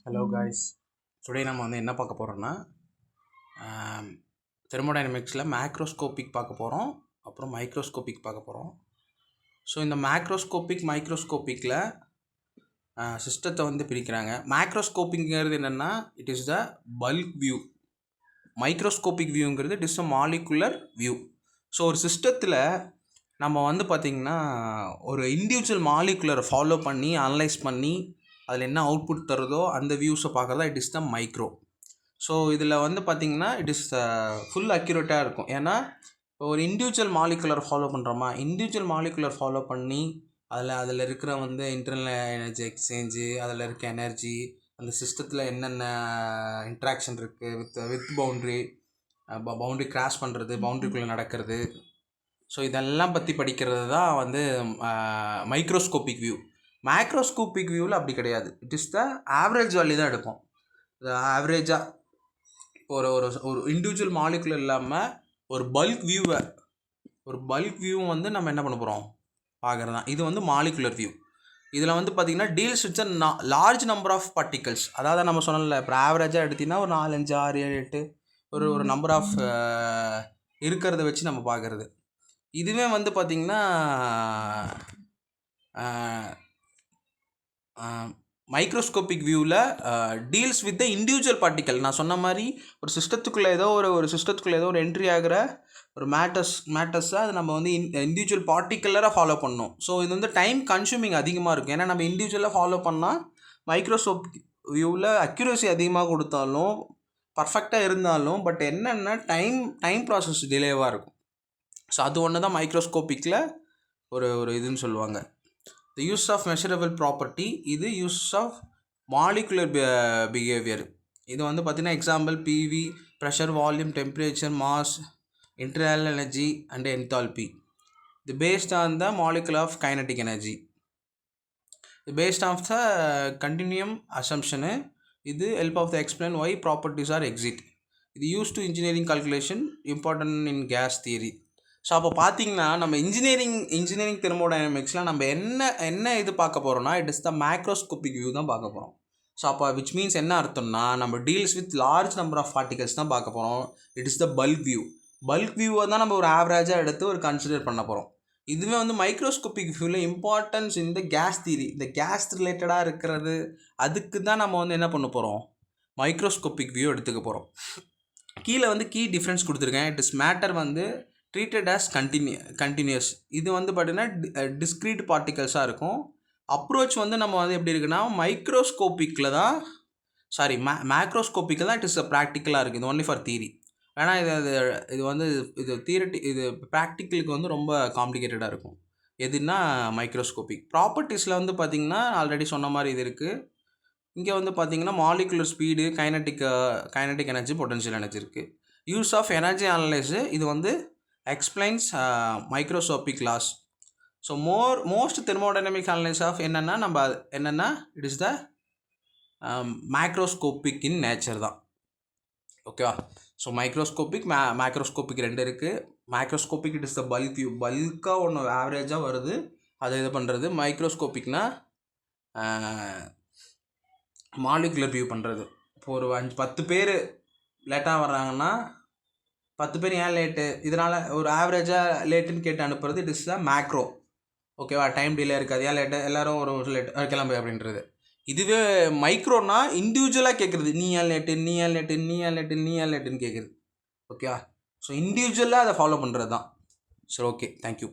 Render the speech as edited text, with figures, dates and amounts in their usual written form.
Hello guys, today நம்ம என்ன பார்க்க போகிறோம்னா தெர்மோடைனமிக்ஸில் மேக்ரோஸ்கோபிக் பார்க்க போகிறோம், அப்புறம் மைக்ரோஸ்கோபிக் பார்க்க போகிறோம். ஸோ இந்த மைக்ரோஸ்கோபிக்கில் சிஸ்டத்தை பிரிக்கிறாங்க. மேக்ரோஸ்கோப்பிங்கிறது என்னென்னா it is the bulk view. Microscopic வியூங்கிறது it is a molecular view. So ஒரு சிஸ்டத்தில் நம்ம பார்த்திங்கன்னா ஒரு இண்டிவிஜுவல் மாலிகுலரை ஃபாலோ பண்ணி அனலைஸ் பண்ணி அதில் என்ன அவுட்புட் தருதோ அந்த வியூஸை பார்க்குறதா it is the micro. So இதில் பார்த்திங்கன்னா இட் இஸ் ஃபுல் அக்யூரேட்டாக இருக்கும். ஏன்னா ஒரு இண்டிவிஜுவல் மாலிகுலர் ஃபாலோ பண்ணுறோமா, இண்டிவிஜுவல் மாலிகுலர் ஃபாலோ பண்ணி அதில் இருக்கிற இன்டர்னல் எனர்ஜி எக்ஸ்சேஞ்சு, அதில் இருக்க எனர்ஜி, அந்த சிஸ்டத்தில் என்னென்ன இன்ட்ராக்ஷன் இருக்குது வித் பவுண்ட்ரி கிராஸ் பண்ணுறது, பவுண்ட்ரிக்குள்ளே நடக்கிறது. ஸோ இதெல்லாம் பற்றி படிக்கிறது தான் மைக்ரோஸ்கோபிக் வியூ. மேக்ரோஸ்கோபிக் வியூவில் அப்படி கிடையாது. It is the average value தான் எடுப்போம். ஆவரேஜாக ஒரு ஒரு ஒரு இண்டிவிஜுவல் மாலிகுலர் இல்லாமல் ஒரு பல்க் வியூவை நம்ம என்ன பண்ண போகிறோம் பார்க்குறது தான். இது மாலிகுலர் வியூ. இதில் பார்த்திங்கன்னா deals with large number of particles. அதாவது நம்ம சொன்னல, இப்போ ஆவரேஜாக எடுத்திங்கன்னா ஒரு 4, 5, 6, 7, 8 ஒரு நம்பர் ஆஃப் இருக்கிறத வச்சு நம்ம பார்க்குறது. இதுவே பார்த்திங்கன்னா மைக்ரோஸ்கோபிக் வியூவில் deals with the individual particle. நான் சொன்ன மாதிரி ஒரு சிஸ்டத்துக்குள்ளே ஏதோ ஒரு என்ட்ரி ஆகிற ஒரு மேட்டர்ஸை அது நம்ம இண்டிவிஜுவல் பார்ட்டிகுலராக ஃபாலோ பண்ணணும். ஸோ இது டைம் கன்சூமிங் அதிகமாக இருக்கும். ஏன்னா நம்ம இண்டிவிஜுவலாக ஃபாலோ பண்ணால் மைக்ரோஸ்கோப் வியூவில் அக்யூரசி அதிகமாக கொடுத்தாலும் பர்ஃபெக்டாக இருந்தாலும் பட் என்னென்னா டைம் ப்ராசஸ் டிலேவாக இருக்கும். ஸோ அது ஒன்று தான் மைக்ரோஸ்கோப்பிக்கில் ஒரு இதுன்னு சொல்லுவாங்க. The use of measurable property, இது use of molecular behavior. இது பார்த்தீங்கன்னா example PV, pressure, volume, temperature, mass, internal energy and enthalpy. இது based on the molecule of kinetic energy. இது based on the continuum assumption. இது help of the explain why properties are exist. இது used to engineering calculation, important in gas theory. So அப்போ பார்த்தீங்கன்னா நம்ம engineering தெர்மோடைனமிக்ஸில் நம்ம என்ன இது பார்க்க போகிறோம்னா it is the macroscopic view தான் பார்க்க போகிறோம். ஸோ அப்போ விச் மீன்ஸ் என்ன அர்த்தம்னா நம்ம deals with large number of particles தான் பார்க்க போகிறோம். இட் இஸ் த பல்க் வியூவை தான் நம்ம ஒரு ஆவரேஜாக எடுத்து ஒரு கன்சிடர் பண்ண போகிறோம். இதுவே மைக்ரோஸ்கோபிக் வியூவில் இம்பார்ட்டன்ஸ் இந்த கேஸ் தியரி, இந்த கேஸ் ரிலேட்டடாக இருக்கிறது, அதுக்கு தான் நம்ம என்ன பண்ண போகிறோம், மைக்ரோஸ்கோபிக் வியூ எடுத்துக்க போகிறோம். கீழே கீ டிஃப்ரென்ஸ் கொடுத்துருக்கேன். It is matter treated as continuous. இது பார்த்தீங்கன்னா டிஸ்க்ரீட் பார்ட்டிகல்ஸாக இருக்கும். அப்ரோச் நம்ம எப்படி இருக்குன்னா மைக்ரோஸ்கோப்பிக்கில் தான் மேக்ரோஸ்கோப்பிக்கில் தான் இட் இஸ் ப்ராக்டிக்கலாக இருக்குது. இது ஒன்லி ஃபார் தியரி. ஏன்னா இது இது ப்ராக்டிக்கலுக்கு ரொம்ப காம்ப்ளிகேட்டடாக இருக்கும். எதுனா மைக்ரோஸ்கோபிக் ப்ராப்பர்ட்டிஸில் பார்த்திங்கன்னா ஆல்ரெடி சொன்ன மாதிரி இது இருக்குது. இங்கே பார்த்திங்கன்னா molecular speed, kinetic energy, potential energy இருக்குது. யூஸ் ஆஃப் எனர்ஜி அனலைஸு இது explains microscopic laws. So most thermodynamic analysis of என்னன்னா it is the macroscopic in nature தான். ஓகேவா? ஸோ மேக்ரோஸ்கோபிக் ரெண்டு இருக்குது. Macroscopic it is the bulk view, பல்காக ஒன்று ஆவரேஜாக வருது, அதை இது பண்ணுறது. மைக்ரோஸ்கோபிக்னா மாலிகுலர் வியூ பண்ணுறது. இப்போ ஒரு 10 பேர் லேட்டாக வர்றாங்கன்னா 10 பேர் ஏன் லேட்டு, இதனால் ஒரு ஆவரேஜாக லேட்டுன்னு கேட்டு அனுப்புறது இட் இஸ் த மேக்ரோ. ஓகேவா? டைம் டிலே இருக்காது, ஏன் லேட்டு, எல்லோரும் ஒரு லேட்டு கிளம்பு அப்படின்றது. இதுவே மைக்ரோனா இண்டிவிஜுவலாக கேட்குறது, நீ ஏன் லேட்டுன்னு கேட்குறது. ஓகேவா? ஸோ இண்டிவிஜுவலாக அதை ஃபாலோ பண்ணுறது தான். சரி, ஓகே, தேங்க்யூ.